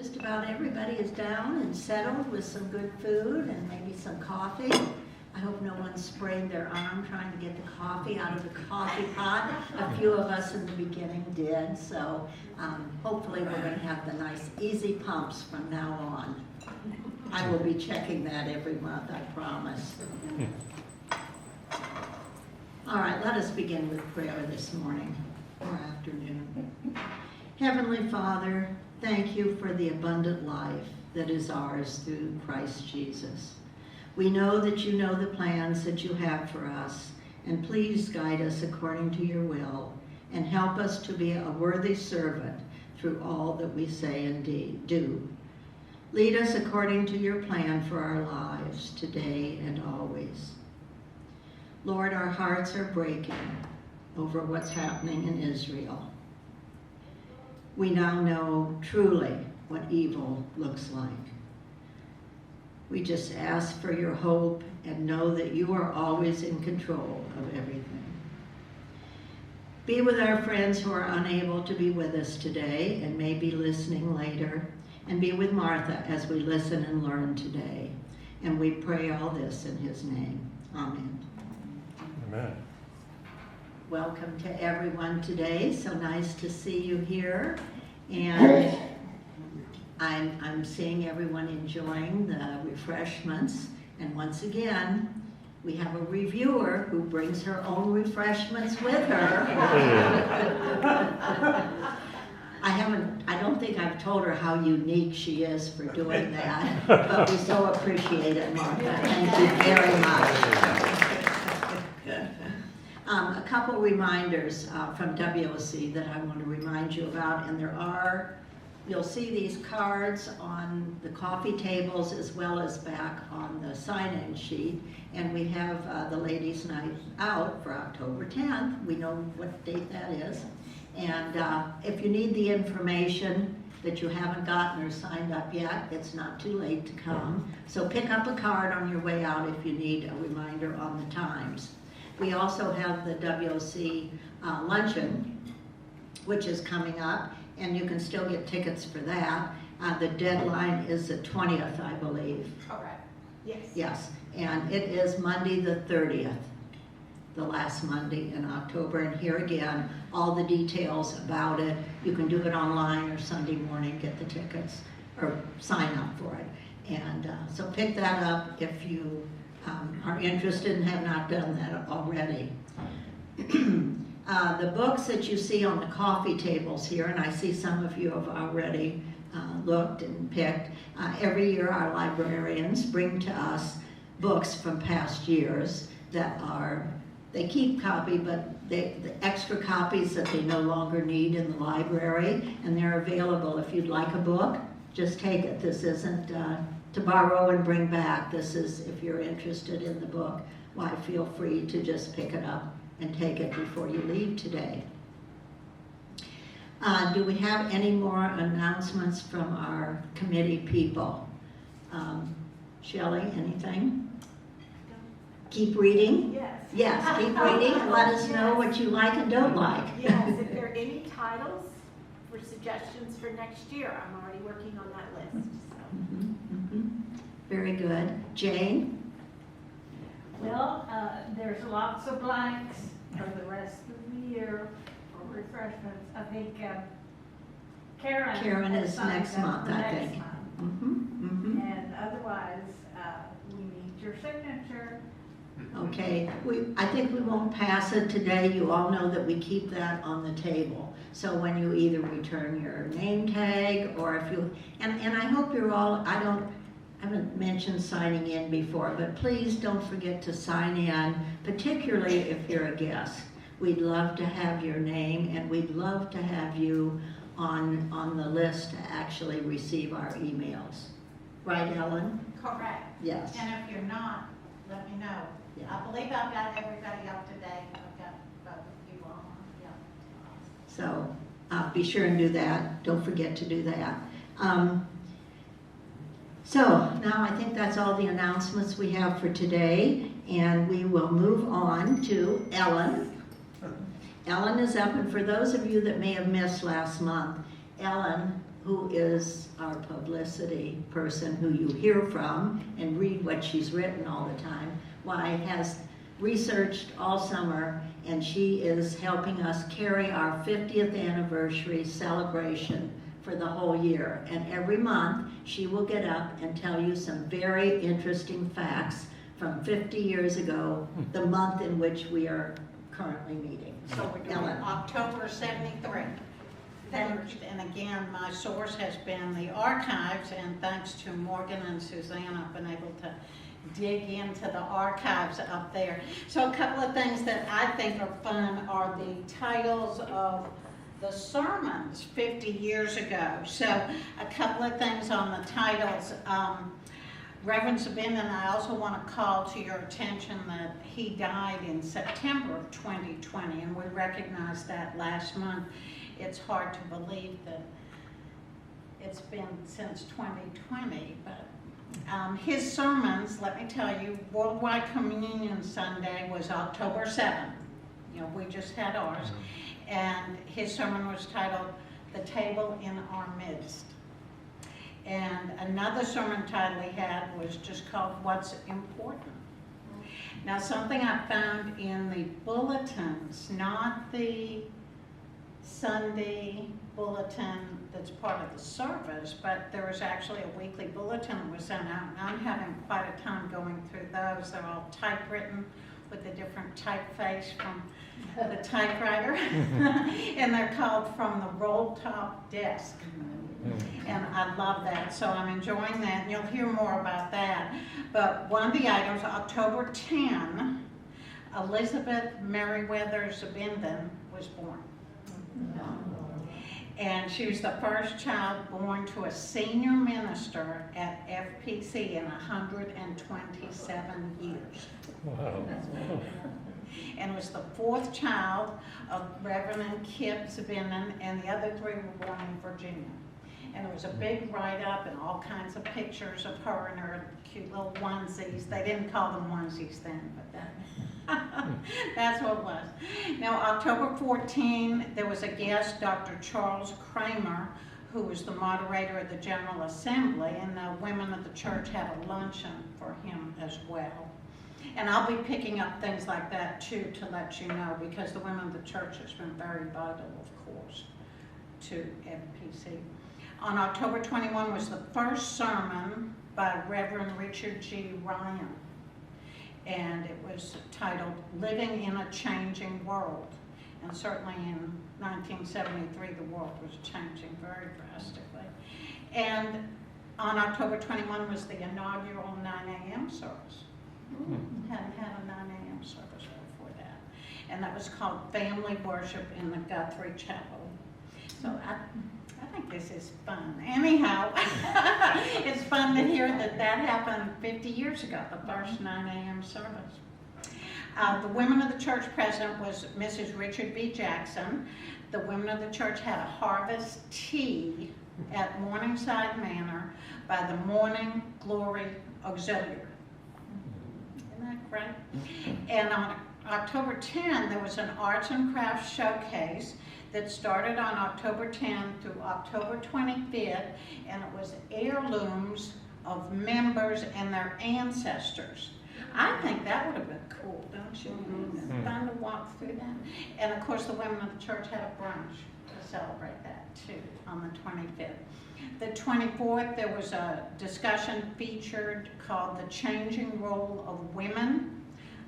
just about everybody is down and settled with some good food and maybe some coffee. I hope no one sprained their arm trying to get the coffee out of the coffee pot. A few of us in the beginning did, so hopefully we're going to have the nice easy pumps from now on. I will be checking that every month, I promise. All right, let us begin with prayer this morning or afternoon. Heavenly Father, thank you for the abundant life that is ours through Christ Jesus. We know that you know the plans that you have for us, and please guide us according to your will, and help us to be a worthy servant through all that we say and do. Lead us according to your plan for our lives today and always. Lord, our hearts are breaking over what's happening in Israel. We now know truly what evil looks like. We just ask for your hope and know that you are always in control of everything. Be with our friends who are unable to be with us today and may be listening later, and be with Martha as we listen and learn today. And we pray all this in his name. Amen. Amen. Welcome to everyone today. So nice to see you here. And I'm seeing everyone enjoying the refreshments. And once again, we have a reviewer who brings her own refreshments with her. I don't think I've told her how unique she is for doing that, but we so appreciate it, Martha. Thank you very much. A couple reminders from WOC that I want to remind you about, and you'll see these cards on the coffee tables as well as back on the sign-in sheet, and we have the Ladies' Night Out for October 10th. We know what date that is, and if you need the information that you haven't gotten or signed up yet, it's not too late to come. So pick up a card on your way out if you need a reminder on the times. We also have the WOC luncheon, which is coming up, and you can still get tickets for that. The deadline is the 20th, I believe. Correct. Yes. Yes, and it is Monday the 30th, the last Monday in October. And here again, all the details about it. You can do it online or Sunday morning, get the tickets, or sign up for it. And so pick that up if you are interested and have not done that already. The books that you see on the coffee tables here, and I see some of you have already looked and picked, every year our librarians bring to us books from past years that they keep copy, but the extra copies that they no longer need in the library, and they're available. If you'd like a book, just take it. This isn't to borrow and bring back. This is, if you're interested in the book, why, feel free to just pick it up and take it before you leave today. Do we have any more announcements from our committee people? Shelley, anything? Keep reading? Yes. Yes, keep reading and let us know what you like and don't like. Yes, if there are any titles for suggestions for next year, I'm already working on that list. So. Very good. Jane? Well, there's lots of blanks for the rest of the year for refreshments. I think Karen is signed next up month, for I next think. month. And otherwise, we need your signature. Okay, I think we won't pass it today. You all know that we keep that on the table. So when you either return your name tag or if you, and I hope you're all, I haven't mentioned signing in before, but please don't forget to sign in, particularly if you're a guest. We'd love to have your name, and we'd love to have you on the list to actually receive our emails. Right, Ellen? Correct. Yes. And if you're not, let me know. Yeah. I believe I've got everybody up to date. I've got both of you on. Yeah. So be sure and do that. Don't forget to do that. So now I think that's all the announcements we have for today, and we will move on to Ellen. Ellen is up, and for those of you that may have missed last month, Ellen who is our publicity person who you hear from and read what she's written all the time, why has researched all summer, and she is helping us carry our 50th anniversary celebration for the whole year. And every month, she will get up and tell you some very interesting facts from 50 years ago, the month in which we are currently meeting. So we're doing Ellen. October 73. And again, my source has been the archives, and thanks to Morgan and Suzanne, I've been able to dig into the archives up there. So a couple of things that I think are fun are the titles of the sermons 50 years ago. So a couple of things on the titles. Reverend Sabin, I also want to call to your attention that he died in September of 2020, and we recognized that last month. It's hard to believe that it's been since 2020, but his sermons, let me tell you, Worldwide Communion Sunday was October 7th. You know, we just had ours. And his sermon was titled, The Table in Our Midst. And another sermon title he had was just called, What's Important? Now, something I found in the bulletins, not the Sunday bulletin that's part of the service, but there was actually a weekly bulletin that was sent out, and I'm having quite a time going through those. They're all typewritten with a different typeface from the typewriter, and they're called From the Roll Top Desk. And I love that, so I'm enjoying that, and you'll hear more about that. But one of the items, October 10, Elizabeth Meriwether Zabinden was born. And she was the first child born to a senior minister at FPC in 127 years. Wow. And was the fourth child of Reverend and Kip Zabinden, and the other three were born in Virginia. And there was a big write-up and all kinds of pictures of her and her cute little onesies. They didn't call them onesies then, but that's what it was. Now, October 14, there was a guest, Dr. Charles Kramer, who was the moderator of the General Assembly, and the women of the church had a luncheon for him as well. And I'll be picking up things like that too to let you know, because the women of the church has been very vital, of course, to FPC. On October 21 was the first sermon by Reverend Richard G. Ryan, and it was titled Living in a Changing World. And certainly in 1973 the world was changing very drastically. And on October 21 was the inaugural 9 a.m. service. Hadn't had a 9 a.m. service before that. And that was called Family Worship in the Guthrie Chapel. So I think this is fun. Anyhow, it's fun to hear that that happened 50 years ago, the first 9 a.m. service. The women of the church president was Mrs. Richard B. Jackson. The women of the church had a harvest tea at Morningside Manor by the Morning Glory Auxiliary. Isn't that great? And on October 10, there was an arts and crafts showcase that started on October 10 through October 25th, and it was heirlooms of members and their ancestors. I think that would have been cool, don't you? Fun to walk through that. And of course, the women of the church had a brunch to celebrate that too on the 25th. The 24th, there was a discussion featured called The Changing Role of Women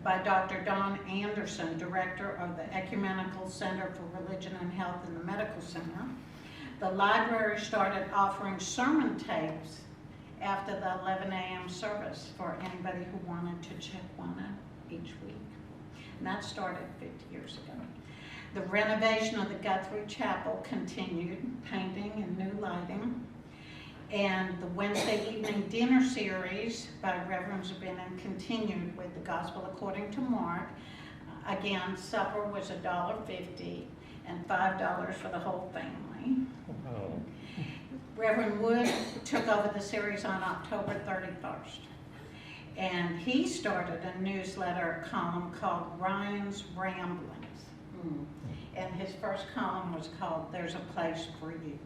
by Dr. Dawn Anderson, director of the Ecumenical Center for Religion and Health in the Medical Center. The library started offering sermon tapes after the 11 a.m. service for anybody who wanted to check one out each week. And that started 50 years ago. The renovation of the Guthrie Chapel continued, painting and new lighting. And the Wednesday evening dinner series by Reverend Zabinden continued with the Gospel According to Mark. Again, supper was $1.50 and $5 for the whole family. Wow. Reverend Wood took over the series on October 31st. And he started a newsletter column called Ryan's Ramblings. And his first column was called There's a Place for You.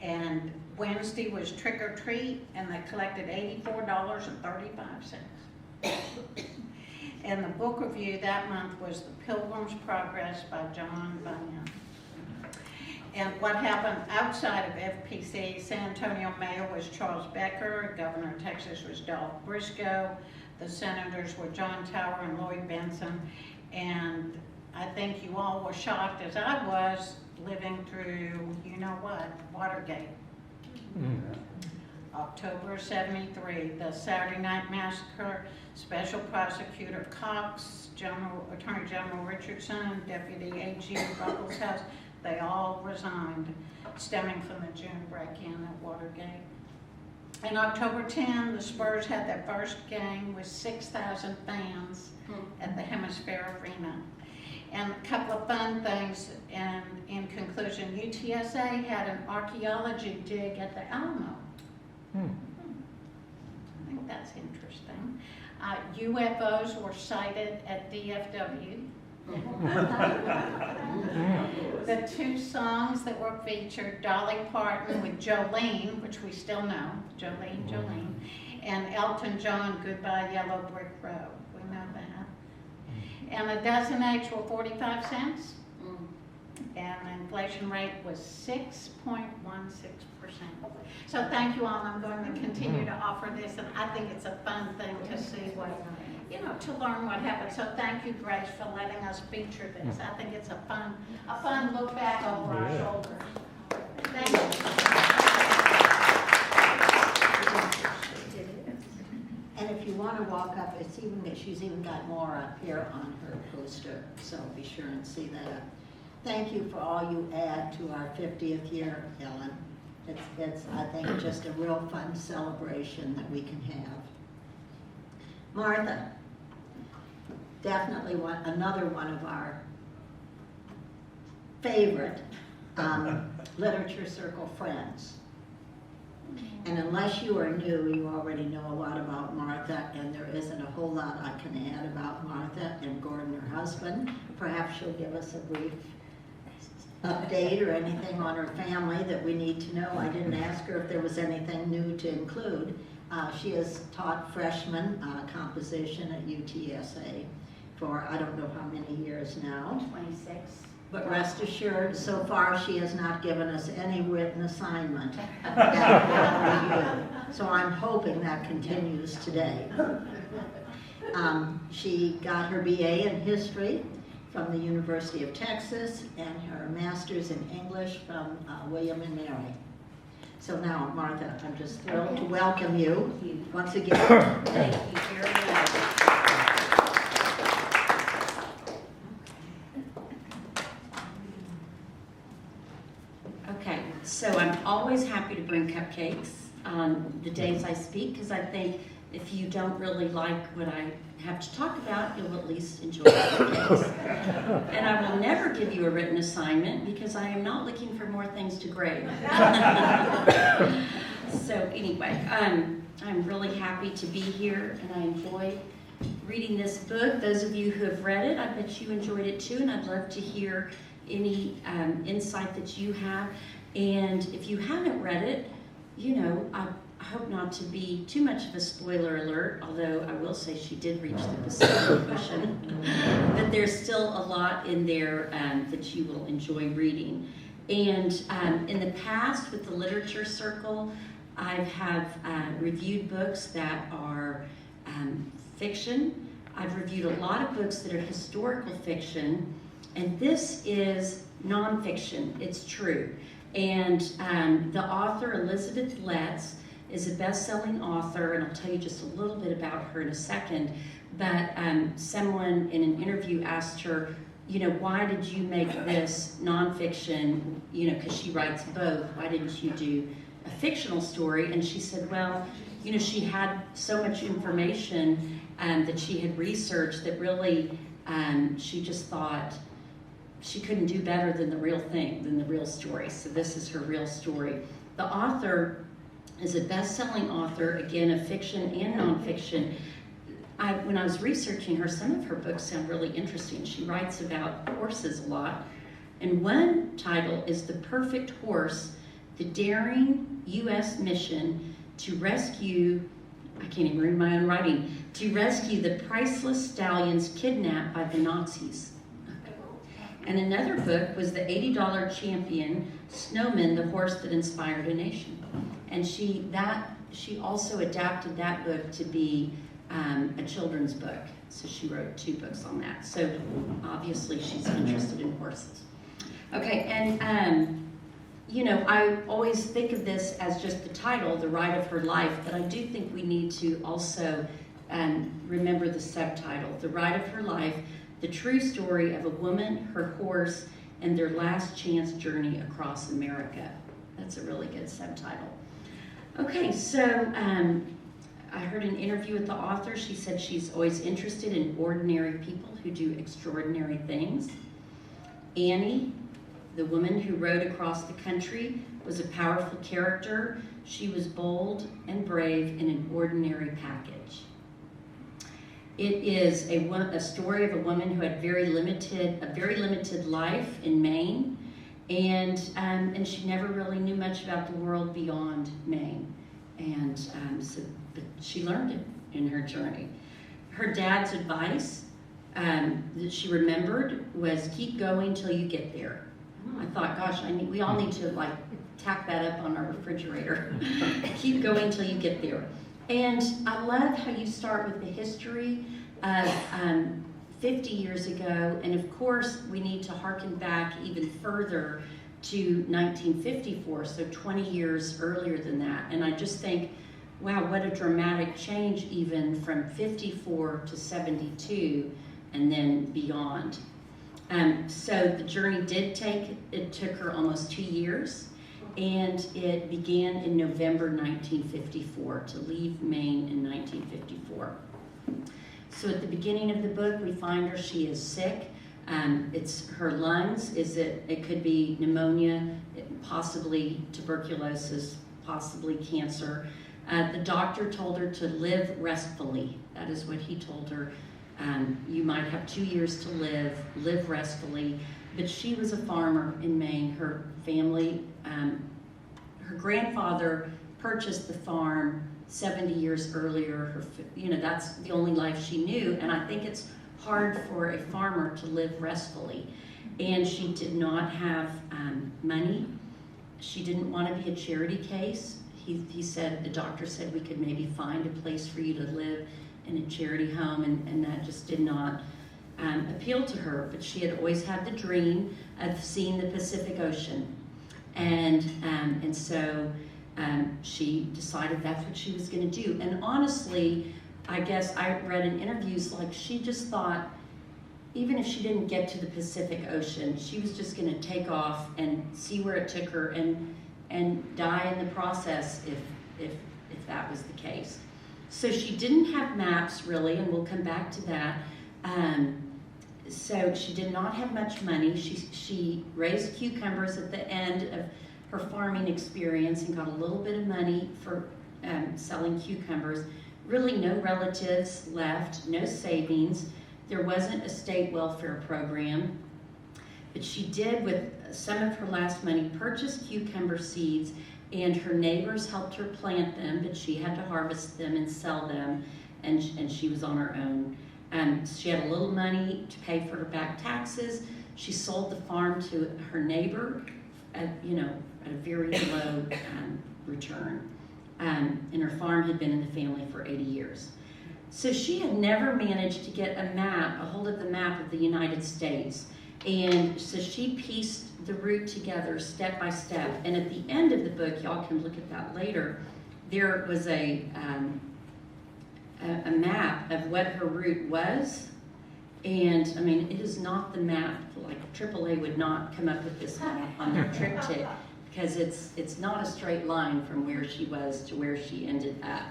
And Wednesday was trick or treat, and they collected $84.35. And the book review that month was The Pilgrim's Progress by John Bunyan. And what happened outside of FPC, San Antonio Mayor was Charles Becker, Governor of Texas was Dolph Briscoe, the senators were John Tower and Lloyd Benson, and I think you all were shocked, as I was, living through, you know what, Watergate. October '73, the Saturday Night Massacre, Special Prosecutor Cox, Attorney General Richardson, Deputy AG Buckleshouse, they all resigned, stemming from the June break-in at Watergate. And October 10, the Spurs had their first game with 6,000 fans at the Hemisphere Arena. And a couple of fun things, and in conclusion, UTSA had an archaeology dig at the Alamo. I think that's interesting. UFOs were sighted at DFW. The two songs that were featured, Dolly Parton with Jolene, which we still know, Jolene, and Elton John, Goodbye Yellow Brick Road. We know that. And a dozen eggs were 45 cents, and the inflation rate was 6.16%. So thank you all. I'm going to continue to offer this, and I think it's a fun thing to see what, to learn what happened. So thank you, Grace, for letting us feature this. I think it's a fun look back over our shoulders. Thank you. And if you want to walk up, she's even got more up here on her poster, so be sure and see that. Thank you for all you add to our 50th year, Ellen. It's I think, just a real fun celebration that we can have. Martha, definitely another one of our favorite Literature Circle friends. And unless you are new, you already know a lot about Martha, and there isn't a whole lot I can add about Martha and Gordon, her husband. Perhaps she'll give us a brief update or anything on her family that we need to know. I didn't ask her if there was anything new to include. She has taught freshman composition at UTSA for I don't know how many years now. 26. But rest assured, so far she has not given us any written assignment. So I'm hoping that continues today. She got her BA in history from the University of Texas and her master's in English from William and Mary. So now, Martha, I'm just thrilled to welcome you once again. Thank you very much. Okay, so I'm always happy to bring cupcakes on the days I speak, because I think if you don't really like what I have to talk about, you'll at least enjoy the cupcakes. And I will never give you a written assignment, because I am not looking for more things to grade. So anyway, I'm really happy to be here, and I enjoy reading this book. Those of you who have read it, I bet you enjoyed it too, and I'd love to hear any insight that you have. And if you haven't read it, I hope not to be too much of a spoiler alert, although I will say she did reach the Pacific Ocean. But there's still a lot in there that you will enjoy reading. And in the past, with the Literature Circle, I have reviewed books that are fiction. I've reviewed a lot of books that are historical fiction, and this is nonfiction. It's true. And the author, Elizabeth Letts, is a best-selling author, and I'll tell you just a little bit about her in a second. But someone in an interview asked her, why did you make this nonfiction, because she writes both, why didn't you do a fictional story? And she said, well, she had so much information that she had researched that really she just thought she couldn't do better than the real thing, than the real story. So this is her real story. The author is a best-selling author, again, of fiction and nonfiction. When I was researching her, some of her books sound really interesting. She writes about horses a lot. And one title is The Perfect Horse, the daring U.S. mission to rescue, I can't even read my own writing, to rescue the priceless stallions kidnapped by the Nazis. And another book was the $80 Champion, Snowman, the Horse That Inspired a Nation. And she also adapted that book to be a children's book. So she wrote 2 books on that. So obviously she's interested in horses. Okay, and you know, I always think of this as just the title, The Ride of Her Life, but I do think we need to also remember the subtitle, The Ride of Her Life, the true story of a woman, her horse, and their last chance journey across America. That's a really good subtitle. Okay, so I heard an interview with the author. She said she's always interested in ordinary people who do extraordinary things. Annie, the woman who rode across the country, was a powerful character. She was bold and brave in an ordinary package. It is a story of a woman who had a very limited life in Maine, and she never really knew much about the world beyond Maine, and but she learned it in her journey. Her dad's advice that she remembered was keep going till you get there. I thought, gosh, we all need to like tack that up on our refrigerator. Keep going till you get there. And I love how you start with the history of 50 years ago, and of course we need to harken back even further to 1954, so 20 years earlier than that. And I just think, wow, what a dramatic change even from 54 to 72 and then beyond. So the journey took her almost 2 years, and it began in November 1954, to leave Maine in 1954. So at the beginning of the book, we find her, she is sick. It's her lungs, it could be pneumonia, possibly tuberculosis, possibly cancer. The doctor told her to live restfully. That is what he told her. You might have 2 years to live restfully. But she was a farmer in Maine. Her family, her grandfather purchased the farm 70 years earlier. That's the only life she knew. And I think it's hard for a farmer to live restfully. And she did not have money. She didn't want to be a charity case. He said, the doctor said we could maybe find a place for you to live in a charity home, and that just did not appeal to her. But she had always had the dream of seeing the Pacific Ocean. And so she decided that's what she was going to do. And honestly, I guess I read in interviews, like she just thought, even if she didn't get to the Pacific Ocean, she was just going to take off and see where it took her and die in the process if that was the case. So she didn't have maps really, and we'll come back to that. So she did not have much money. She raised cucumbers at the end of her farming experience and got a little bit of money for selling cucumbers. Really no relatives left, no savings. There wasn't a state welfare program. But she did, with some of her last money, purchase cucumber seeds, and her neighbors helped her plant them, but she had to harvest them and sell them, and she was on her own. She had a little money to pay for her back taxes. She sold the farm to her neighbor at a very low return. And her farm had been in the family for 80 years. So she had never managed to get a hold of the map of the United States. And so she pieced the route together step by step. And at the end of the book, y'all can look at that later, there was a map of what her route was. And I mean, it is not the map, like AAA would not come up with this map on their triptych, because it's not a straight line from where she was to where she ended up.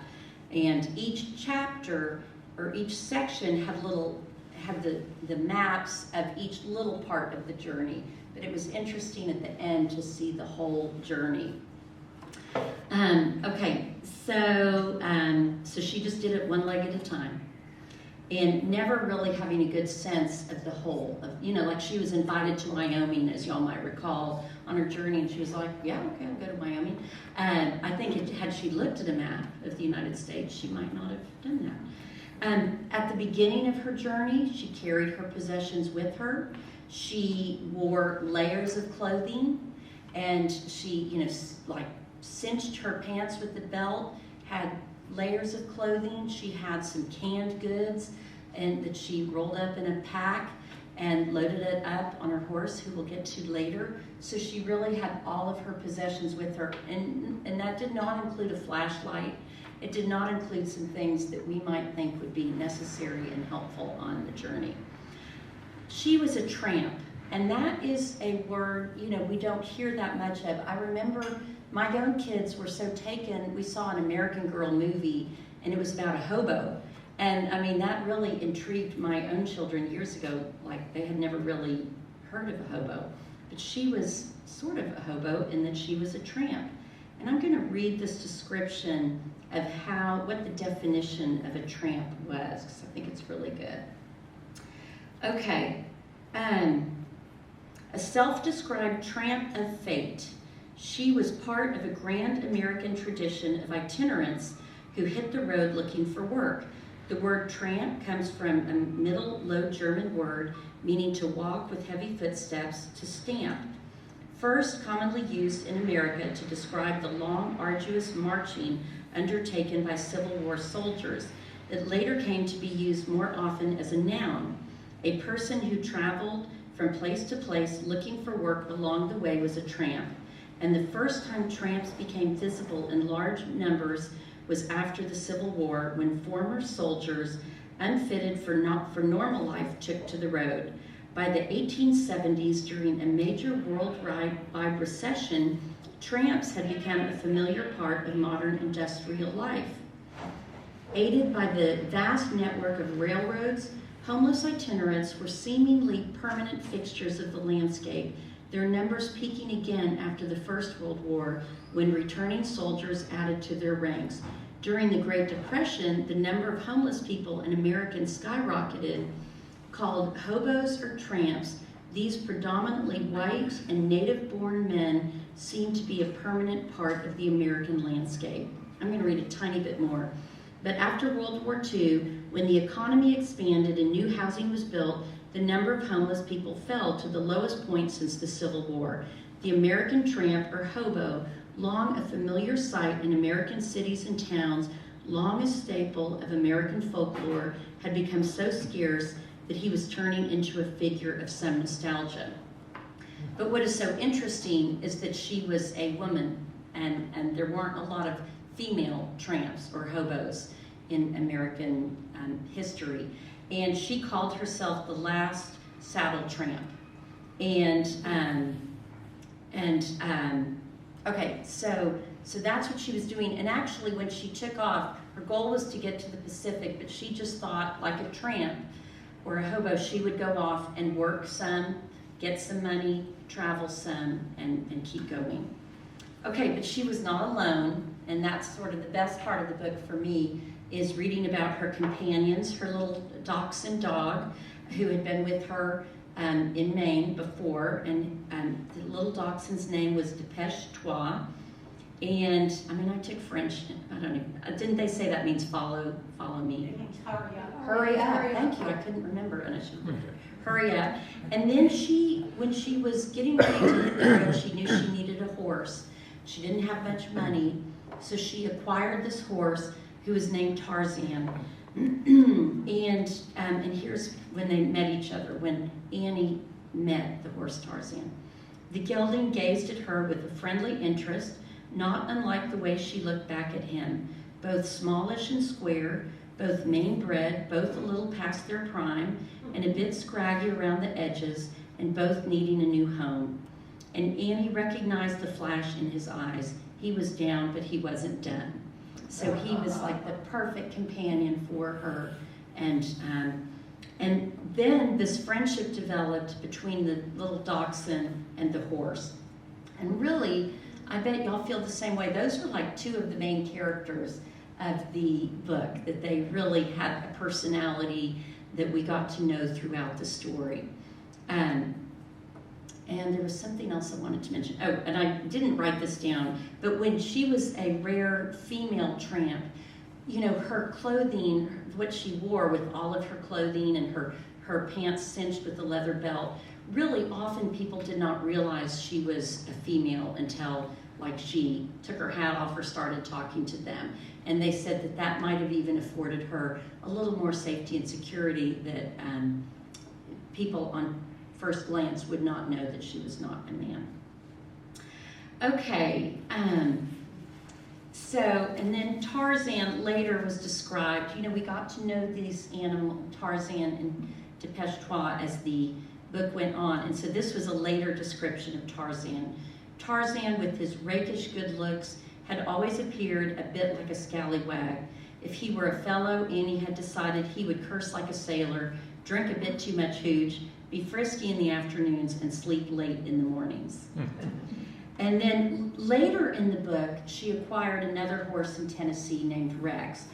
And each chapter or each section had the maps of each little part of the journey. But it was interesting at the end to see the whole journey. Okay, so she just did it one leg at a time. and never really having a good sense of the whole of, like she was invited to Wyoming, as y'all might recall, on her journey, and she was like, yeah, okay, I'll go to Wyoming. And I think had she looked at a map of the United States, she might not have done that. At the beginning of her journey, she carried her possessions with her. She wore layers of clothing, and she, like cinched her pants with the belt, had layers of clothing. She had some canned goods and that she rolled up in a pack and loaded it up on her horse, who we'll get to later. So she really had all of her possessions with her, and that did not include a flashlight. It did not include some things that we might think would be necessary and helpful on the journey. She was a tramp, and that is a word, we don't hear that much of. I remember my young kids were so taken. We saw an American Girl movie, and it was about a hobo. And I mean, that really intrigued my own children years ago. Like, they had never really heard of a hobo. But she was sort of a hobo in that she was a tramp. And I'm going to read this description of what the definition of a tramp was, because I think it's really good. Okay. A self-described tramp of fate. She was part of a grand American tradition of itinerants who hit the road looking for work. The word tramp comes from a Middle Low German word meaning to walk with heavy footsteps, to stamp. First commonly used in America to describe the long, arduous marching undertaken by Civil War soldiers. It later came to be used more often as a noun. A person who traveled from place to place looking for work along the way was a tramp. And the first time tramps became visible in large numbers was after the Civil War, when former soldiers, unfitted for normal life, took to the road. By the 1870s, during a major worldwide recession, tramps had become a familiar part of modern industrial life. Aided by the vast network of railroads, homeless itinerants were seemingly permanent fixtures of the landscape, their numbers peaking again after the First World War, when returning soldiers added to their ranks. During the Great Depression, the number of homeless people in America skyrocketed. Called hobos or tramps, these predominantly white and native-born men seemed to be a permanent part of the American landscape. I'm going to read a tiny bit more. But after World War II, when the economy expanded and new housing was built, the number of homeless people fell to the lowest point since the Civil War. The American tramp or hobo, long a familiar sight in American cities and towns, long a staple of American folklore, had become so scarce that he was turning into a figure of some nostalgia. But what is so interesting is that she was a woman, and there weren't a lot of female tramps or hobos in American history. And she called herself the last saddle tramp. Okay, so that's what she was doing. And actually, when she took off, her goal was to get to the Pacific, but she just thought, like a tramp or a hobo, she would go off and work some, get some money, travel some, and keep going. Okay, but she was not alone, and that's sort of the best part of the book for me, is reading about her companions, her little dachshund dog, who had been with her in Maine before, and the little dachshund's name was Dépêche Toi. And I mean, I took French. I don't even. Didn't they say that means follow me? It means hurry up. Hurry up. Thank you. I couldn't remember, and I should have. Hurry up. And then when she was getting ready to hit the road, she knew she needed a horse. She didn't have much money, so she acquired this horse, who was named Tarzan. And here's when they met each other, when Annie met the horse Tarzan. The gelding gazed at her with a friendly interest, not unlike the way she looked back at him, both smallish and square, both Maine-bred, both a little past their prime, and a bit scraggy around the edges, and both needing a new home. And Annie recognized the flash in his eyes. He was down, but he wasn't done. So he was like the perfect companion for her. And then this friendship developed between the little dachshund and the horse. And really, I bet y'all feel the same way. Those are like two of the main characters of the book, that they really had a personality that we got to know throughout the story. And there was something else I wanted to mention. Oh, and I didn't write this down, but when she was a rare female tramp, you know, her clothing, what she wore with all of her clothing and her pants cinched with a leather belt, really often people did not realize she was a female until like she took her hat off or started talking to them. And they said that that might have even afforded her a little more safety and security, that people on first glance would not know that she was not a man. Okay, so, and then Tarzan later was described, you know, we got to know these animals, Tarzan and Depeche Trois, as the book went on, and so this was a later description of Tarzan. Tarzan, with his rakish good looks, had always appeared a bit like a scallywag. If he were a fellow, Annie had decided he would curse like a sailor, drink a bit too much hooch, be frisky in the afternoons, and sleep late in the mornings. And then later in the book, she acquired another horse in Tennessee named Rex.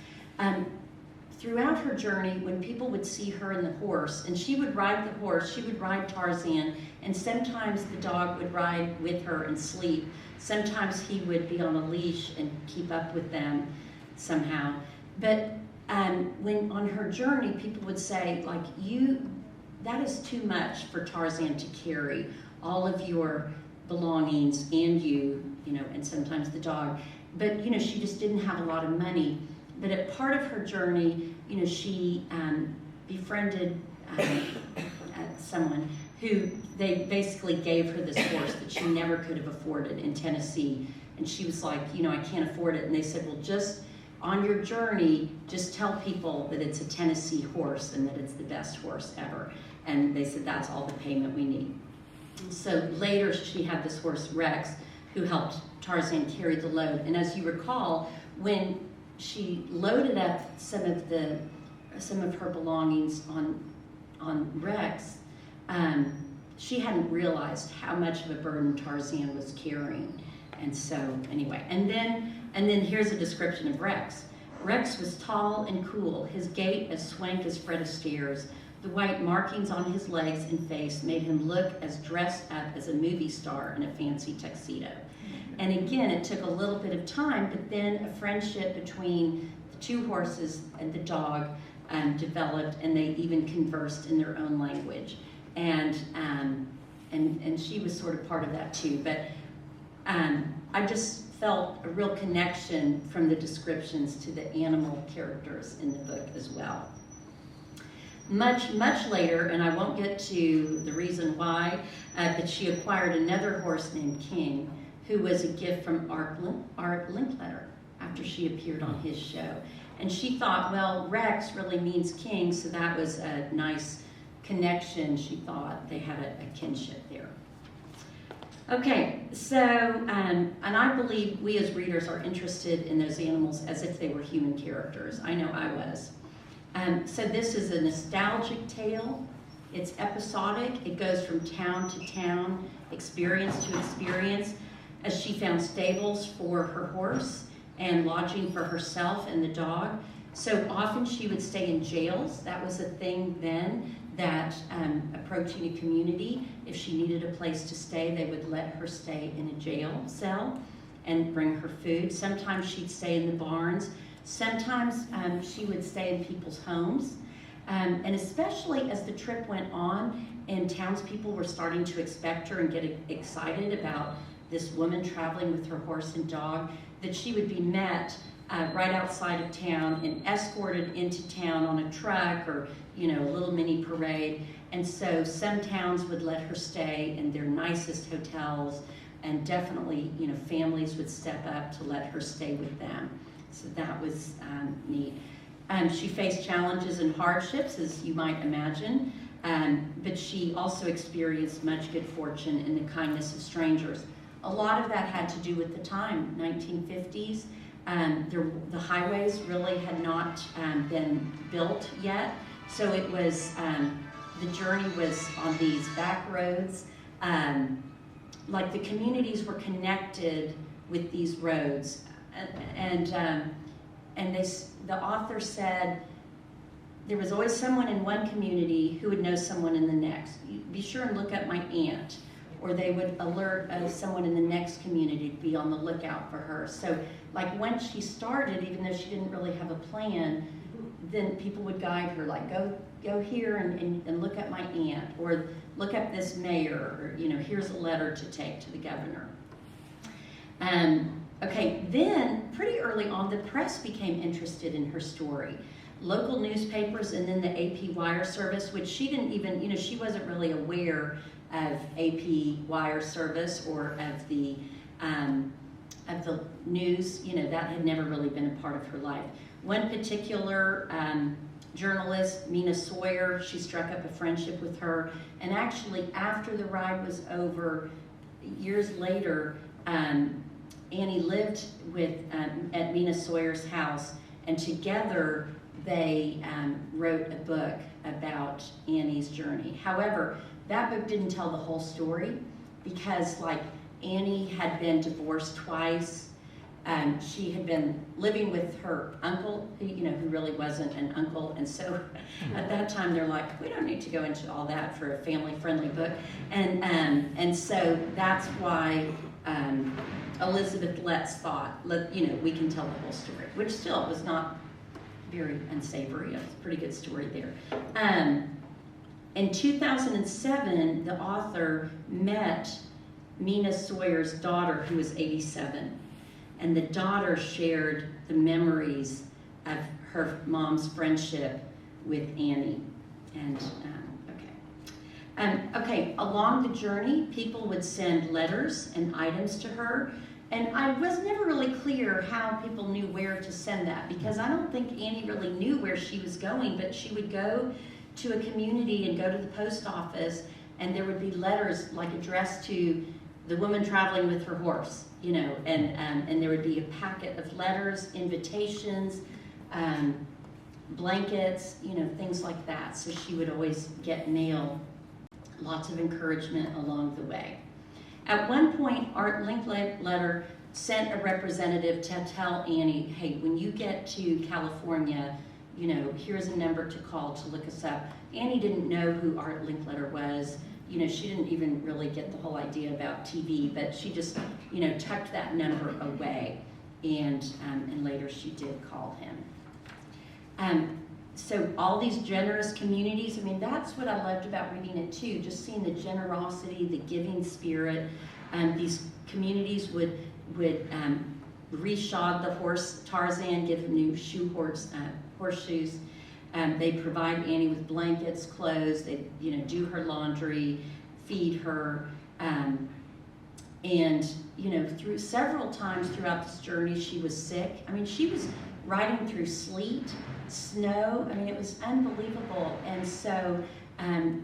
Throughout her journey, when people would see her and the horse, and she would ride the horse, she would ride Tarzan, and sometimes the dog would ride with her and sleep. Sometimes he would be on a leash and keep up with them somehow. But when on her journey, people would say, like, that is too much for Tarzan to carry, all of your belongings and you know, and sometimes the dog. But, you know, she just didn't have a lot of money. But at part of her journey, you know, she befriended someone who they basically gave her this horse that she never could have afforded in Tennessee. And she was like, you know, I can't afford it. And they said, well, just on your journey, just tell people that it's a Tennessee horse and that it's the best horse ever. And they said, that's all the payment we need. So later she had this horse, Rex, who helped Tarzan carry the load. And as you recall, when she loaded up some of her belongings on Rex, she hadn't realized how much of a burden Tarzan was carrying. And so anyway, and then here's a description of Rex. Rex was tall and cool, his gait as swank as Fred Astaire's. The white markings on his legs and face made him look as dressed up as a movie star in a fancy tuxedo. And again, it took a little bit of time, but then a friendship between the two horses and the dog developed, and they even conversed in their own language. And she was sort of part of that too. But I just felt a real connection from the descriptions to the animal characters in the book as well. Much Later, and I won't get to the reason why, but she acquired another horse named King, who was a gift from Art Linkletter after she appeared on his show. And she thought, well, Rex really means king, so that was a nice connection. She thought they had a kinship there. Okay, so, and I believe we as readers are interested in those animals as if they were human characters. I know I was. So this is a nostalgic tale. It's episodic. It goes from town to town, experience to experience, as she found stables for her horse and lodging for herself and the dog. So often she would stay in jails. That was a thing then, that approaching a community, if she needed a place to stay, they would let her stay in a jail cell and bring her food. Sometimes she'd stay in the barns. Sometimes she would stay in people's homes. And especially as the trip went on and townspeople were starting to expect her and get excited about this woman traveling with her horse and dog, that she would be met right outside of town and escorted into town on a truck or, you know, a little mini parade. And so some towns would let her stay in their nicest hotels, and definitely, you know, families would step up to let her stay with them. So that was neat. She faced challenges and hardships, as you might imagine, but she also experienced much good fortune in the kindness of strangers. A lot of that had to do with the time, 1950s. The highways really had not been built yet, so it was, the journey was on these back roads. Like the communities were connected with these roads, and the author said there was always someone in one community who would know someone in the next. Be sure and look up my aunt, or they would alert someone in the next community to be on the lookout for her. So like once she started, even though she didn't really have a plan, then people would guide her, like go here and look up my aunt, or look up this mayor, or here's a letter to take to the governor. Okay, then pretty early on, the press became interested in her story. Local newspapers, and then the AP Wire Service, which she didn't even, she wasn't really aware of AP Wire Service or of the news. That had never really been a part of her life. One particular journalist, Mina Sawyer, she struck up a friendship with her, and actually after the ride was over, years later, Annie lived at Mina Sawyer's house, and together they wrote a book about Annie's journey. However, that book didn't tell the whole story, because Annie had been divorced twice. She had been living with her uncle, who really wasn't an uncle, and so at that time they're like, we don't need to go into all that for a family-friendly book, and so that's why Elizabeth Letts thought, we can tell the whole story, which still was not very unsavory. It's a pretty good story there. In 2007, the author met Mina Sawyer's daughter, who was 87. And the daughter shared the memories of her mom's friendship with Annie. And okay, along the journey, people would send letters and items to her. And I was never really clear how people knew where to send that, because I don't think Annie really knew where she was going, but she would go to a community and go to the post office, and there would be letters addressed to the woman traveling with her horse, and there would be a packet of letters, invitations, blankets, things like that. So she would always get mail, lots of encouragement along the way. At one point, Art Linkletter sent a representative to tell Annie, hey, when you get to California, here's a number to call to look us up. Annie didn't know who Art Linkletter was. She didn't even really get the whole idea about TV, but she just, tucked that number away, and later she did call him. So all these generous communities, that's what I loved about reading it too, just seeing the generosity, the giving spirit. These communities would reshod the horse Tarzan, give him new horseshoes. They provide Annie with blankets, clothes. They, do her laundry, feed her, and through several times throughout this journey, she was sick. She was riding through sleet, snow. It was unbelievable. And so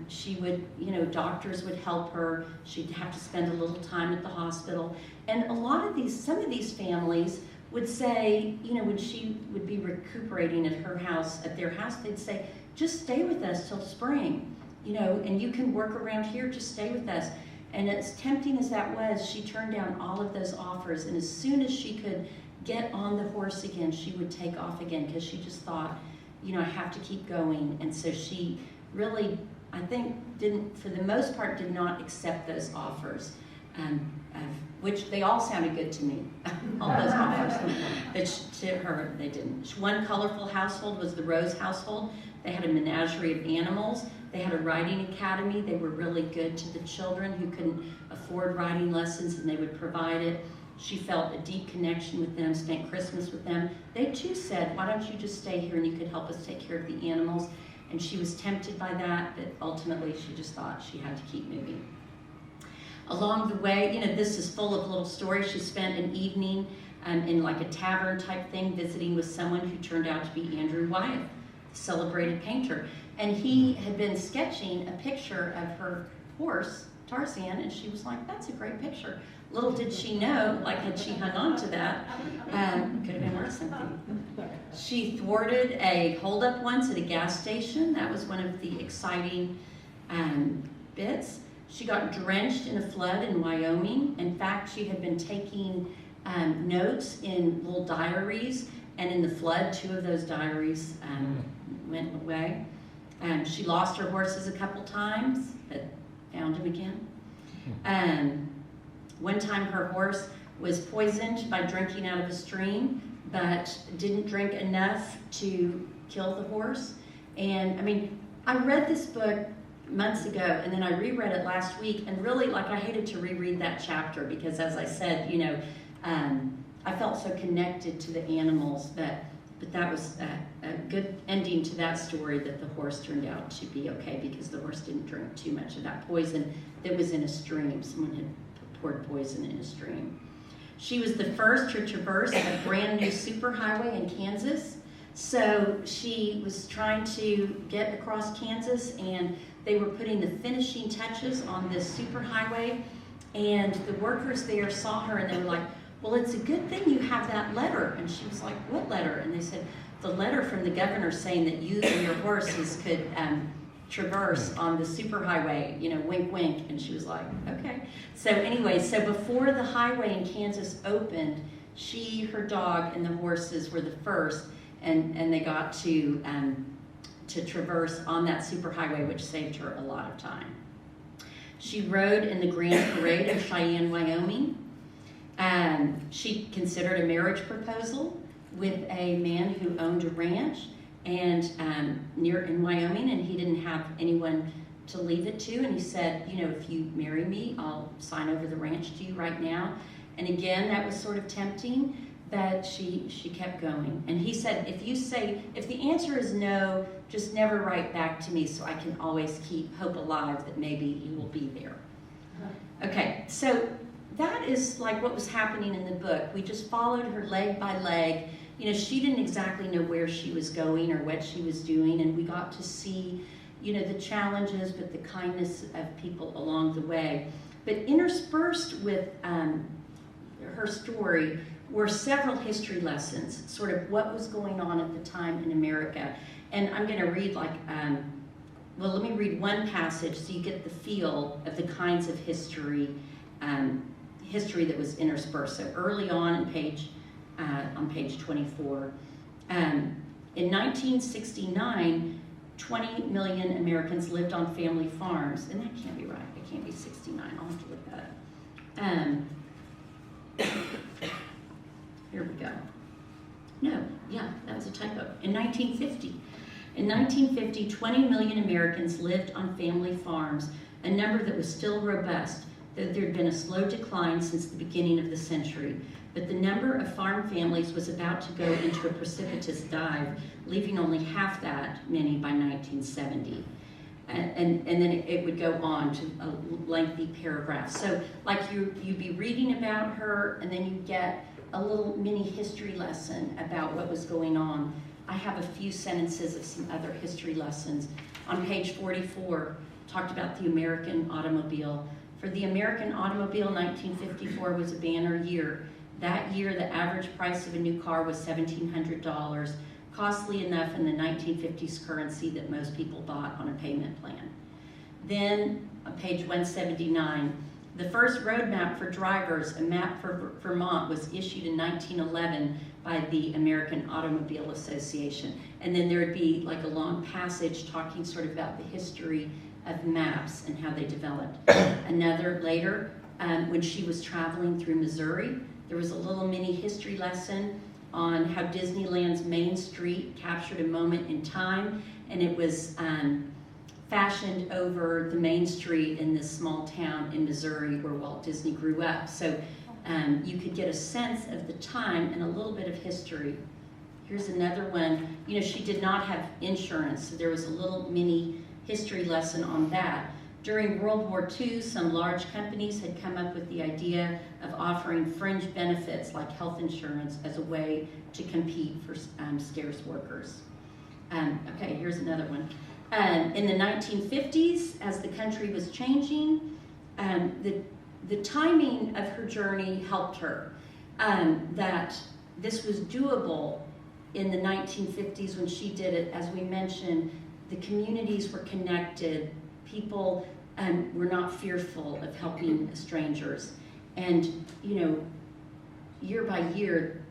she would, doctors would help her. She'd have to spend a little time at the hospital. And some of these families would say, when she would be recuperating at their house, they'd say, just stay with us till spring, and you can work around here, just stay with us. And as tempting as that was, she turned down all of those offers, and as soon as she could get on the horse again, she would take off again, because she just thought, I have to keep going. And so she really, I think, for the most part, did not accept those offers. Which they all sounded good to me, all those offers. But to her, they didn't. One colorful household was the Rose household. They had a menagerie of animals. They had a riding academy. They were really good to the children who couldn't afford riding lessons, and they would provide it. She felt a deep connection with them, spent Christmas with them. They too said, why don't you just stay here and you could help us take care of the animals? And she was tempted by that, but ultimately she just thought she had to keep moving. Along the way, this is full of little stories. She spent an evening in a tavern type thing, visiting with someone who turned out to be Andrew Wyeth, the celebrated painter. And he had been sketching a picture of her horse, Tarzan, and she was like, that's a great picture. Little did she know, had she hung on to that, could have been worth something. She thwarted a holdup once at a gas station. That was one of the exciting bits. She got drenched in a flood in Wyoming. In fact, she had been taking notes in little diaries, and in the flood, 2 of those diaries went away. She lost her horses a couple times, but found him again. One time her horse was poisoned by drinking out of a stream, but didn't drink enough to kill the horse. And I mean, I read this book months ago, and then I reread it last week, and really, like, I hated to reread that chapter because, as I said, you know, I felt so connected to the animals, but that was a good ending to that story, that the horse turned out to be okay because the horse didn't drink too much of that poison that was in a stream. Someone had poured poison in a stream. She was the first to traverse a brand new superhighway in Kansas. So she was trying to get across Kansas, and they were putting the finishing touches on this superhighway, and the workers there saw her and they were like, well, it's a good thing you have that letter. And she was like, what letter? And they said, the letter from the governor saying that you and your horses could traverse on the superhighway, you know, wink, wink. And she was like, okay. So anyway, so before the highway in Kansas opened, she, her dog, and the horses were the first, and they got to traverse on that superhighway, which saved her a lot of time. She rode in the Grand Parade of Cheyenne, Wyoming. She considered a marriage proposal with a man who owned a ranch and near in Wyoming, and he didn't have anyone to leave it to, and he said, you know, if you marry me, I'll sign over the ranch to you right now. And again, that was sort of tempting, but she kept going. And he said, if the answer is no, just never write back to me so I can always keep hope alive that maybe you will be there. Okay, so that is like what was happening in the book. We just followed her leg by leg. You know, she didn't exactly know where she was going or what she was doing, and we got to see, you know, the challenges, but the kindness of people along the way. But interspersed with her story were several history lessons, sort of what was going on at the time in America. And I'm going to read well, let me read one passage so you get the feel of the kinds of history that was interspersed. So early on page 24, in 1969, 20 million Americans lived on family farms, and that can't be right. It can't be 69. I'll have to look that up. Here we go. No, yeah, that was a typo. In 1950, 20 million Americans lived on family farms, a number that was still robust, though there had been a slow decline since the beginning of the century. But the number of farm families was about to go into a precipitous dive, leaving only half that many by 1970. And then it would go on to a lengthy paragraph. So like you'd be reading about her, and then you get a little mini history lesson about what was going on. I have a few sentences of some other history lessons. On page 44, talked about the American automobile. For the American automobile, 1954 was a banner year. That year, the average price of a new car was $1,700, costly enough in the 1950s currency that most people bought on a payment plan. Then, on page 179, the first road map for drivers, a map for Vermont, was issued in 1911 by the American Automobile Association. And then there would be like a long passage talking sort of about the history of maps and how they developed. Another later, when she was traveling through Missouri, there was a little mini history lesson on how Disneyland's Main Street captured a moment in time, and it was fashioned over the main street in this small town in Missouri where Walt Disney grew up. So you could get a sense of the time and a little bit of history. Here's another one. You know, she did not have insurance, so there was a little mini history lesson on that. During World War II, some large companies had come up with the idea of offering fringe benefits like health insurance as a way to compete for scarce workers. Okay, here's another one. In the 1950s, as the country was changing, the timing of her journey helped her. That this was doable in the 1950s when she did it. As we mentioned, the communities were connected. People were not fearful of helping strangers. And, you know, year by year,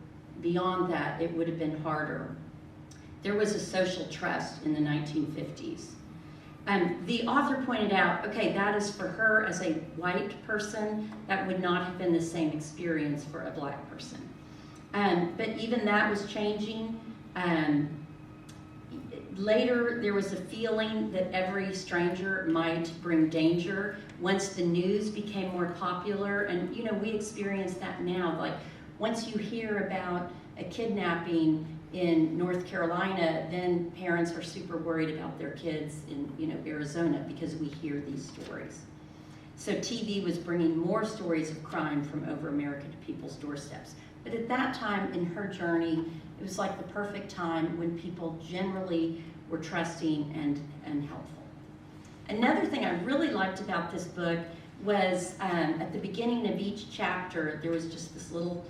beyond that, it would have been harder. There was a social trust in the 1950s. The author pointed out, okay, that is for her as a white person, that would not have been the same experience for a black person. But even that was changing. Later, there was a feeling that every stranger might bring danger once the news became more popular. And, you know, we experience that now. Like, once you hear about a kidnapping in North Carolina, then parents are super worried about their kids in, you know, Arizona, because we hear these stories. So TV was bringing more stories of crime from over America to people's doorsteps. But at that time in her journey, it was like the perfect time when people generally were trusting and helpful. Another thing I really liked about this book was at the beginning of each chapter, there was just this little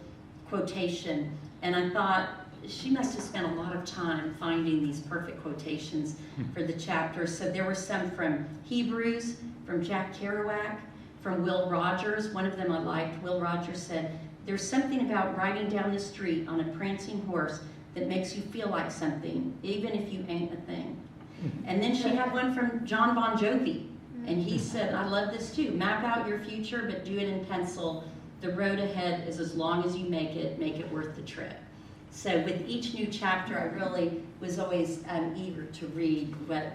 quotation, and I thought, she must have spent a lot of time finding these perfect quotations for the chapters. So there were some from Hebrews, from Jack Kerouac, from Will Rogers. One of them I liked. Will Rogers said, "There's something about riding down the street on a prancing horse that makes you feel like something, even if you ain't a thing." And then she had one from John Bon Jovi, and he said, I love this too, "Map out your future, but do it in pencil. The road ahead is as long as you make it worth the trip." So with each new chapter, I really was always eager to read what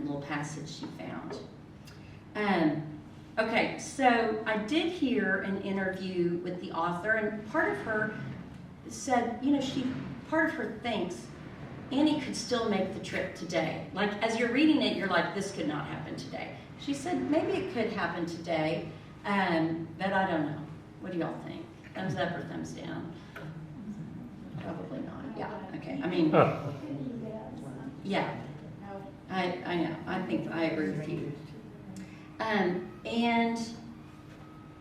little passage she found. Okay, so I did hear an interview with the author, and part of her said, you know, part of her thinks Annie could still make the trip today. Like, as you're reading it, you're like, this could not happen today. She said, maybe it could happen today, but I don't know. What do y'all think? Thumbs up or thumbs down? Probably not. Yeah, okay. I mean, yeah, I know. I think I agree with you. And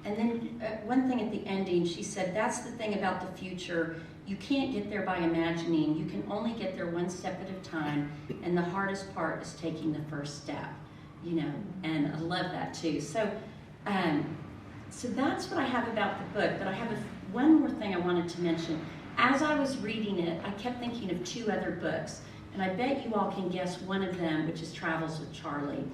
then one thing at the ending, she said, that's the thing about the future. You can't get there by imagining. You can only get there one step at a time, and the hardest part is taking the first step, you know, and I love that too. So, so that's what I have about the book, but I have one more thing I wanted to mention. As I was reading it, I kept thinking of two other books, and I bet you all can guess one of them, which is Travels with Charlie.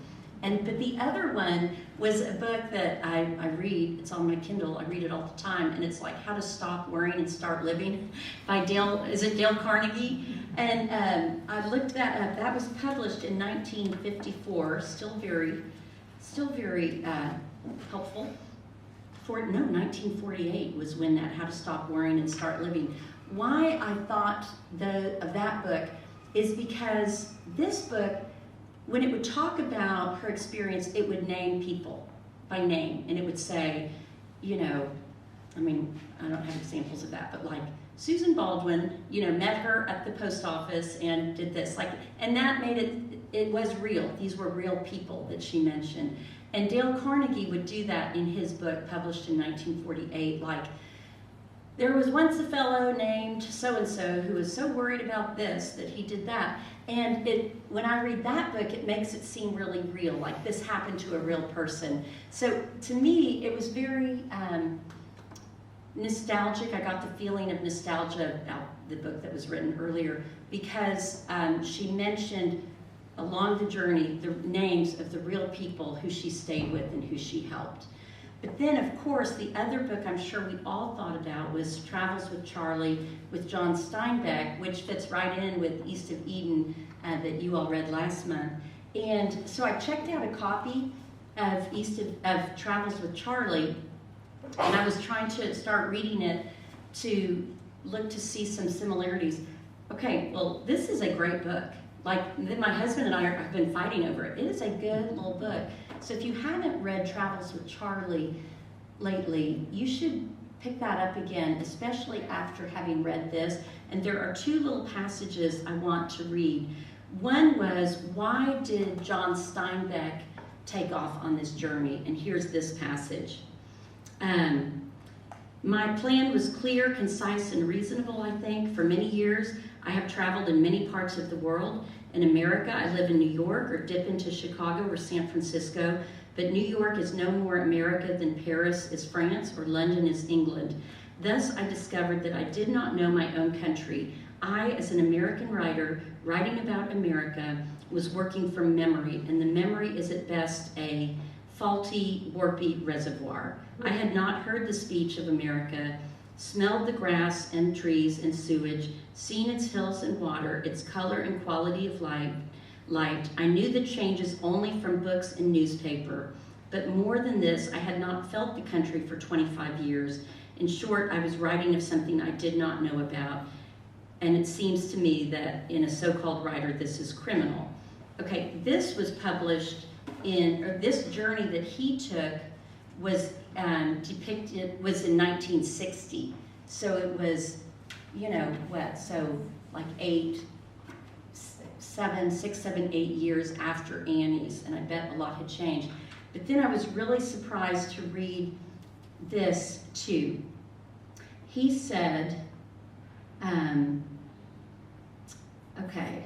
But the other one was a book that I read. It's on my Kindle. I read it all the time, and it's like How to Stop Worrying and Start Living by Dale Carnegie? And I looked that up. That was published in 1954. Still very helpful. 1948 was when that How to Stop Worrying and Start Living. Why I thought of that book is because this book, when it would talk about her experience, it would name people by name, and it would say, you know, I mean, I don't have examples of that, but like Susan Baldwin, you know, met her at the post office and did this, like, and that made it was real. These were real people that she mentioned. And Dale Carnegie would do that in his book published in 1948, like, there was once a fellow named so-and-so who was so worried about this that he did that. And when I read that book, it makes it seem really real, like this happened to a real person. So to me, it was very nostalgic. I got the feeling of nostalgia about the book that was written earlier because she mentioned along the journey the names of the real people who she stayed with and who she helped. But then, of course, the other book I'm sure we all thought about was Travels with Charlie with John Steinbeck, which fits right in with East of Eden that you all read last month. And so I checked out a copy of Travels with Charlie, and I was trying to start reading it to look to see some similarities. Okay, well, this is a great book. Like, my husband and I have been fighting over it. It is a good little book. So if you haven't read Travels with Charlie lately, you should pick that up again, especially after having read this. And there are two little passages I want to read. One was, why did John Steinbeck take off on this journey? And here's this passage. My plan was clear, concise, and reasonable, I think. For many years, I have traveled in many parts of the world. In America, I live in New York or dip into Chicago or San Francisco, but New York is no more America than Paris is France or London is England. Thus, I discovered that I did not know my own country. I, as an American writer, writing about America, was working from memory, and the memory is at best a faulty, warpy reservoir. I had not heard the speech of America, smelled the grass and trees and sewage, seen its hills and water, its color and quality of light. I knew the changes only from books and newspaper, but more than this, I had not felt the country for 25 years. In short, I was writing of something I did not know about, and it seems to me that in a so-called writer, this is criminal. Okay, this was published or this journey that he took was depicted, was in 1960. So it was, you know, what, so like 6, 7, 8 years after Annie's, and I bet a lot had changed. But then I was really surprised to read this too. He said, okay,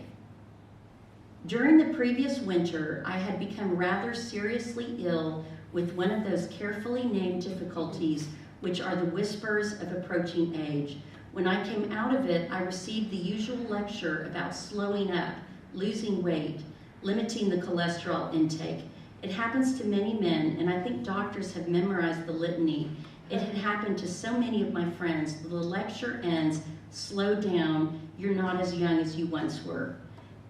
during the previous winter, I had become rather seriously ill with one of those carefully named difficulties which are the whispers of approaching age. When I came out of it, I received the usual lecture about slowing up, losing weight, limiting the cholesterol intake. It happens to many men, and I think doctors have memorized the litany. It had happened to so many of my friends. The lecture ends, slow down, you're not as young as you once were.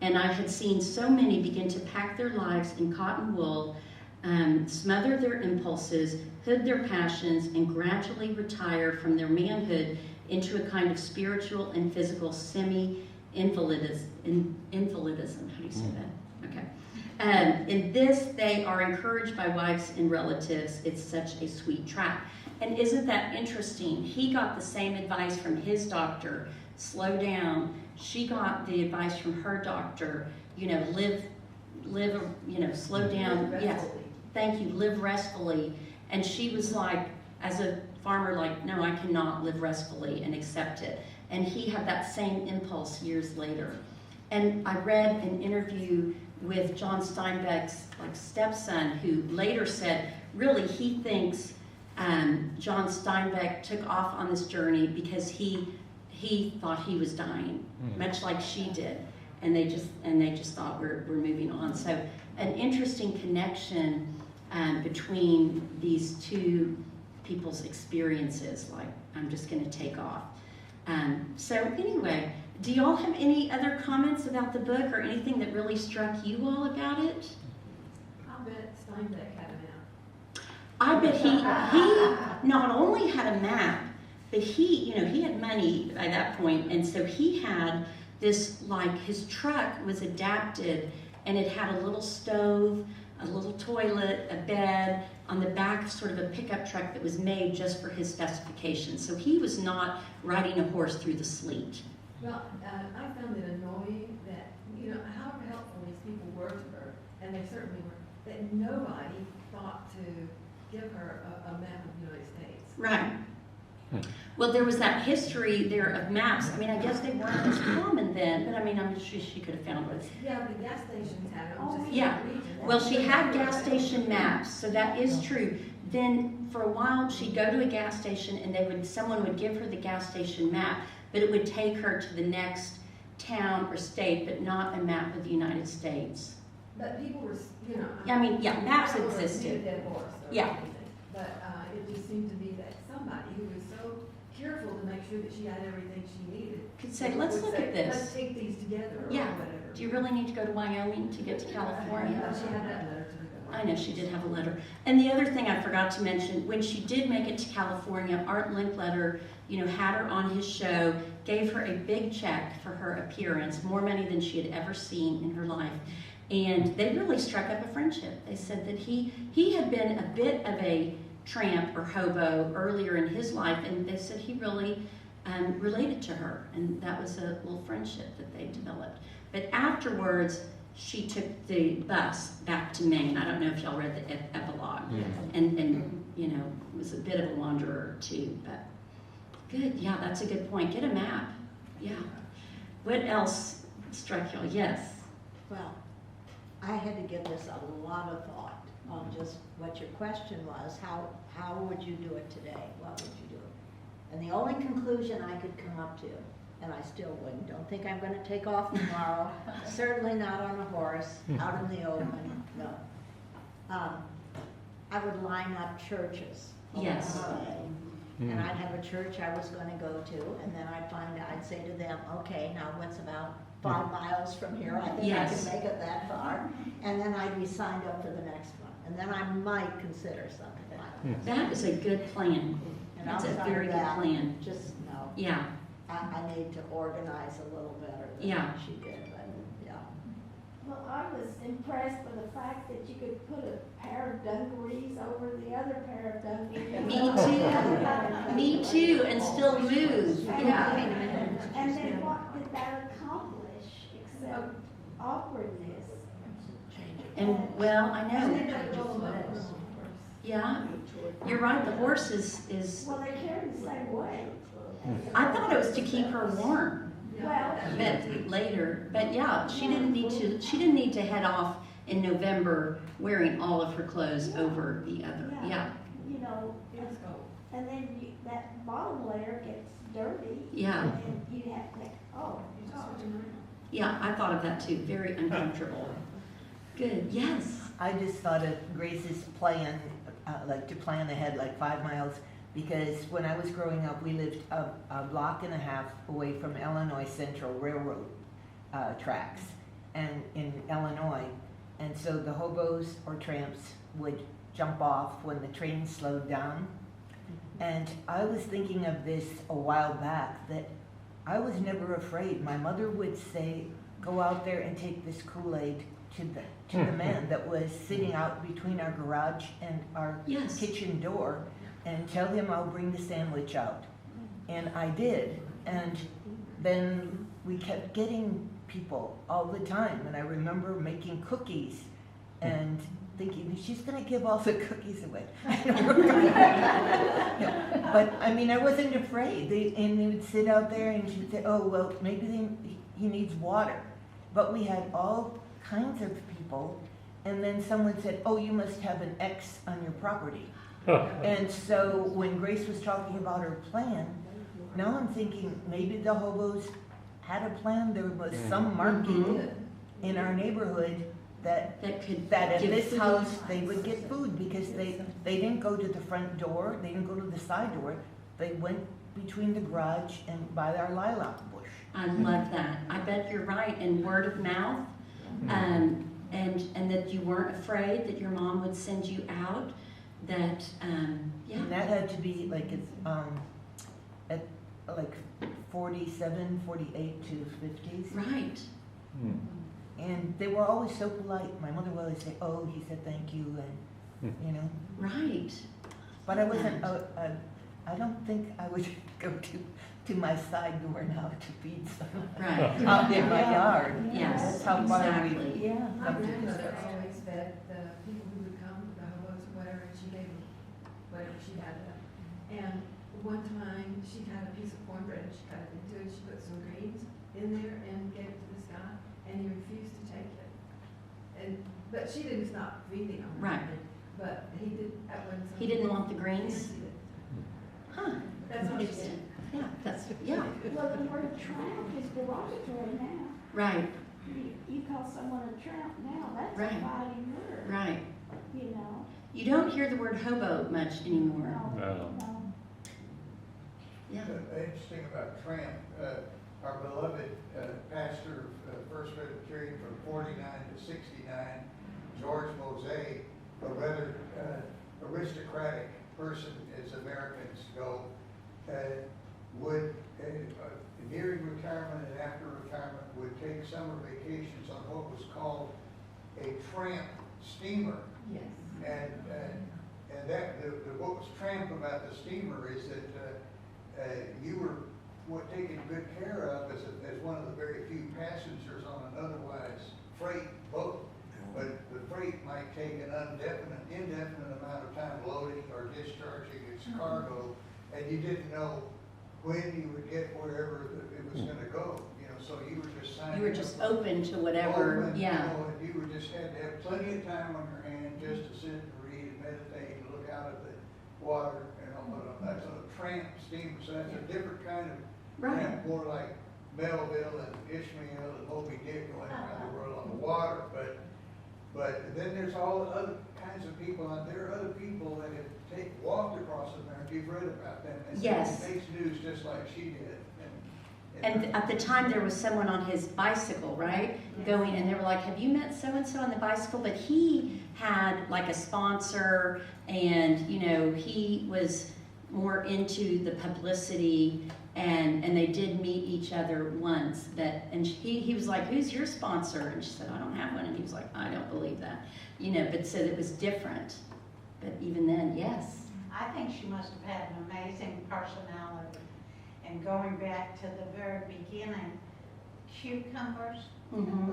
And I had seen so many begin to pack their lives in cotton wool, smother their impulses, hood their passions, and gradually retire from their manhood into a kind of spiritual and physical semi-invalidism. Invalidism, how do you say that? Okay. In this, they are encouraged by wives and relatives. It's such a sweet trap. And isn't that interesting? He got the same advice from his doctor, slow down. She got the advice from her doctor, you know, live, you know, slow down. Yes, thank you, live restfully. And she was like, as a farmer, like, no, I cannot live restfully, and accept it. And he had that same impulse years later. And I read an interview with John Steinbeck's stepson, who later said, really, he thinks John Steinbeck took off on this journey because he thought he was dying, much like she did, and they just thought we're moving on. So an interesting connection between these two people's experiences. Like, I'm just going to take off. So anyway, do y'all have any other comments about the book or anything that really struck you all about it? I'll bet Steinbeck had a map. I bet he not only had a map, but he had money by that point, and so he had this, like, his truck was adapted, and it had a little stove, a little toilet, a bed, on the back of sort of a pickup truck that was made just for his specifications. So he was not riding a horse through the sleet. Well, I found it annoying that, you know, however helpful these people were to her, and they certainly were, that nobody thought to give her a map of the United States. Right. Well, there was that history there of maps. I mean, I guess they weren't as common then, but I mean, I'm sure she could have found one. Yeah, the gas stations had them. Just Yeah. in the region. Well, she had gas station maps, so that is true. Then for a while, she'd go to a gas station and someone would give her the gas station map, but it would take her to the next town or state, but not a map of the United States. But people were, you know. I mean, yeah, maps people were existed. beat a dead horse or Yeah. anything. But it just seemed to be that somebody who was so careful to make sure that she had everything she needed. Could say, let's would look say, at this. Let's take these together or Yeah. whatever. Do you really need to go to Wyoming to get to California? Yeah, she had that letter to her. I know, she did have a letter. And the other thing I forgot to mention, when she did make it to California, Art Linkletter, had her on his show, gave her a big check for her appearance, more money than she had ever seen in her life. And they really struck up a friendship. They said that he had been a bit of a tramp or hobo earlier in his life, and they said he really related to her, and that was a little friendship that they developed. But afterwards, she took the bus back to Maine. I don't know if y'all read the epilogue, and was a bit of a wanderer too. But good, yeah, that's a good point. Get a map, yeah. What else struck y'all? Yes. Well, I had to give this a lot of thought on just what your question was. How would you do it today? What would you do? And the only conclusion I could come up to, and I still wouldn't, don't think I'm gonna take off tomorrow, certainly not on a horse, out in the open, no. I would line up churches along Yes. the way. And I'd have a church I was gonna go to, and then I'd say to them, okay, now what's about 5 miles from here? I think I Yes. can make it that far. And then I'd be signed up for the next one. And then I might consider something like that. That is a good plan. And That's a outside very of good that, plan. just, no, Yeah, I need to organize a little better Yeah. than she did, but, yeah. Well, I was impressed by the fact that you could put a pair of dungarees over the other pair of dungarees. me too, and still move, yeah. And then what did that accomplish except awkwardness? And, well, I And they know, don't go alone, of course. yeah, you're right, the horse is, Well, they carry the same weight. I thought it was to keep her warm, Well, but later, but yeah, she didn't need to head off in November wearing all of her clothes over the other, yeah, you know, Let's go. and then that bottom layer gets dirty. Yeah. And you have to, oh, You just switch them around. yeah, I thought of that too, very uncomfortable. Good, yes, I just thought of Grace's plan, like to plan ahead like 5 miles, because when I was growing up, we lived a block and a half away from Illinois Central Railroad tracks and in Illinois. And so the hobos or tramps would jump off when the train slowed down. And I was thinking of this a while back, that I was never afraid. My mother would say, go out there and take this Kool-Aid to the man that was sitting out between our garage and our yes, kitchen door, and tell him I'll bring the sandwich out. And I did. And then we kept getting people all the time. And I remember making cookies and thinking, she's going to give all the cookies away. But I mean, I wasn't afraid. And they would sit out there and she'd say, oh, well, maybe he needs water. But we had all kinds of people. And then someone said, oh, you must have an X on your property. And so when Grace was talking about her plan, now I'm thinking maybe the hobos had a plan. There was some marking in our neighborhood that that at give this food. house they would get food, because they didn't go to the front door, they didn't go to the side door, they went between the garage and by our lilac bush. I love that. I bet you're right. And word of mouth, and that you weren't afraid that your mom would send you out. That yeah. And that had to be like at like 47, 48 to 50s. Right. And they were always so polite. My mother would always say, oh, he said thank you, and you know. Right. But I wasn't, I don't think I would go to my side door now to feed someone Right. out in my yard. Yes. That's how far Exactly. we Yeah. My come to grandmother this. always fed the people who would come, the hobos or whatever, and she gave them whatever she had. And one time, she had a piece of cornbread, and she cut it into it, she put some greens in there and gave it to this guy, and he refused to take it. But she didn't stop feeding him. Right. But he did, at one time. He didn't want the Yes, greens? he did. Huh. That's what she did. Interesting. Yeah, that's, yeah, well, the word tramp is derogatory now. right, You call someone a tramp now, that's a Right. fighting word, right. you know? You don't hear the word hobo much anymore. No. Yeah. Interesting about Tramp, our beloved pastor of First Presbyterian from 49 to 69, George Mosey, a rather aristocratic person as Americans go, would, nearing retirement and after retirement, would take summer vacations on what was called a tramp steamer. Yes. And that, what was tramp about the steamer is that you were taken good care of as one of the very few passengers on an otherwise freight boat. But the freight might take an indefinite amount of time loading or discharging its cargo, and you didn't know when you would get wherever it was going to go. You know, so you were just signing. You were just up for- open to whatever, open, yeah. You know, and you were just had to have plenty of time on your hand just to sit and read and meditate and look out at the water and that's a tramp steamer, so that's a different kind of Right. tramp, more like Melville and Ishmael and Moby Dick going around the world on the water, but then there's all the other kinds of people, and there are other people that have walked across America, you've read about them, and Yes. makes news just like she did. And at the time, there was someone on his bicycle, right? Going, and they were like, have you met so-and-so on the bicycle? But he had like a sponsor, and, you know, he was more into the publicity, and they did meet each other once. And he was like, who's your sponsor? And she said, I don't have one. And he was like, I don't believe that. You know, but so it was different. But even then, yes. I think she must have had an amazing personality. And going back to the very beginning, cucumbers, Mm-hmm.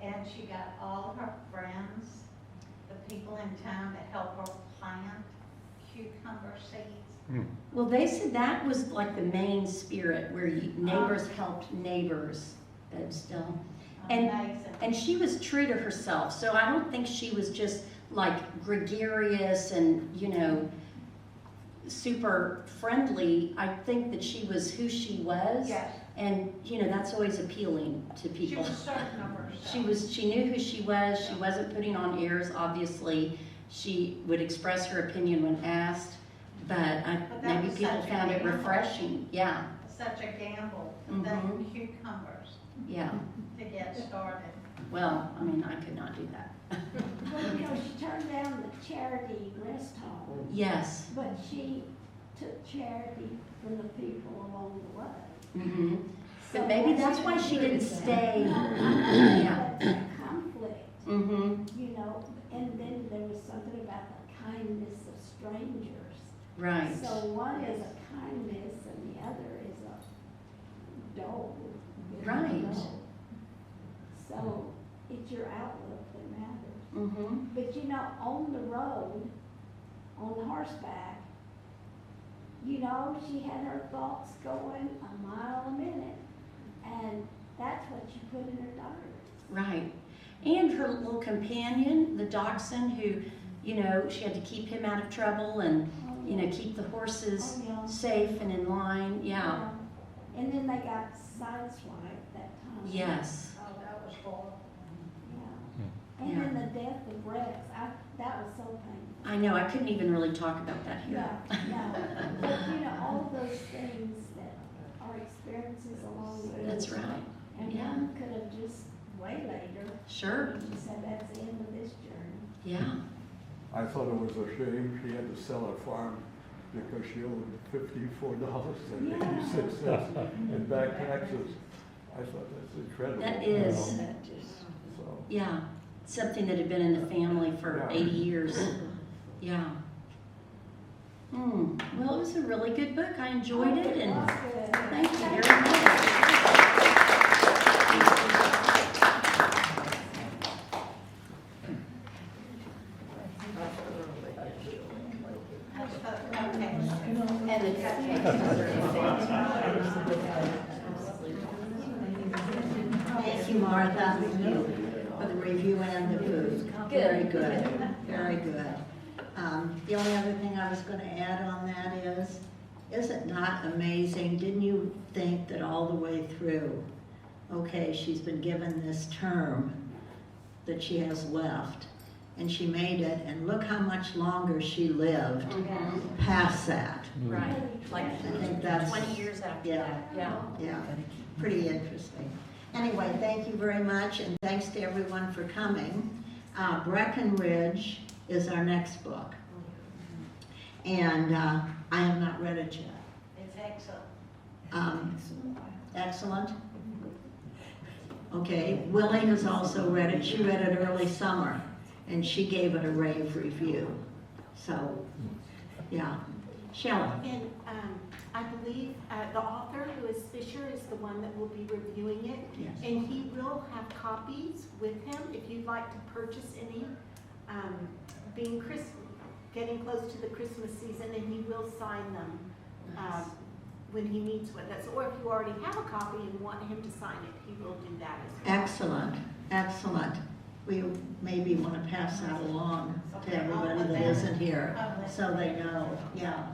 and she got all of her friends, the people in town to help her plant cucumber seeds. Well, they said that was like the main spirit, where neighbors helped neighbors. But still. Amazing. And she was true to herself, so I don't think she was just like gregarious and, you know, super friendly. I think that she was who she was. Yes, And, you know, that's always appealing to she people. was certain of herself. She knew who she was. She wasn't putting on airs, obviously. She would express her opinion when asked, but But that maybe was people such a found it gamble. refreshing. Yeah, Such a gamble to Mhm. think cucumbers yeah. to get started. Well, I mean, I could not do that. Well, you know, she turned down the charity rest home, Yes. but she took charity from the people along the way. Mm-hmm. So But maybe that's why she didn't stay. Yeah. That's a conflict, Mm-hmm. you know, and then there was something about the kindness of strangers. Right. So one is a kindness and the other is a dole. you know, Right. dole. So it's your outlook that matters. Mm-hmm. But you know, on the road, on horseback, you know, she had her thoughts going a mile a minute. And that's what you put in her diary. Right. And her little companion, the dachshund, who, you know, she had to keep him out of trouble and, you know, keep the horses Oh, yeah. safe and in line. Yeah. And then they got sideswiped that time. Yes. Oh, that was horrible. Yeah. And then the death of Rex, that was so painful. I know. I couldn't even really talk about that here. Yeah. But you know, all of those things that are experiences along the way. That's right. And Yeah. one could have just waylaid her. Sure. She said, that's the end of this journey. Yeah. I thought it was a shame she had to sell her farm because she owed $54.86 in back taxes. I thought that's incredible. That you is. know. So, Yeah. Something that had been in the family for Yeah. 80 years. Yeah. Well, it was a really good book. I enjoyed it, and Good. thank you very much. That's the, okay. And the Thank you, Martha, for the review and the food. Very good, very good. The only other thing I was gonna add on that is it not amazing? Didn't you think that all the way through, okay, she's been given this term that she has left, and she made it, and look how much longer she lived past that. Right. Like I think that's, 20 years after yeah. that. Yeah. yeah, pretty interesting. Anyway, thank you very much, and thanks to everyone for coming. Breckenridge is our next book. And I have not read it yet. It's excellent. Excellent. Okay, Willie has also read it. She read it early summer, and she gave it a rave review. So, yeah. Shelley. And I believe the author, Louis Fisher, is the one that will be reviewing it. Yes. And he will have copies with him if you'd like to purchase any. Being getting close to the Christmas season, and he will sign them when he meets with us. Or if you already have a copy and want him to sign it, he will do that as well. Excellent, excellent. We maybe want to pass that along to everybody that isn't here, so they know, yeah.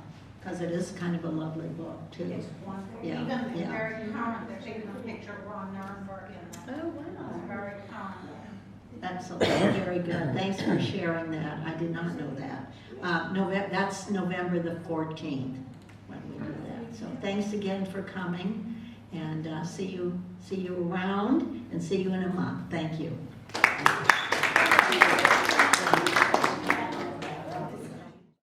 because it is kind of a lovely book, too. It's wonderful. Yeah, Even yeah. very current, there's even a picture of Ron Nuremberg in there. Oh, wow. It's very current. Excellent, very good. Thanks for sharing that. I did not know that. That's November the 14th when we do that. So thanks again for coming, and see you around, and see you in a month. Thank you.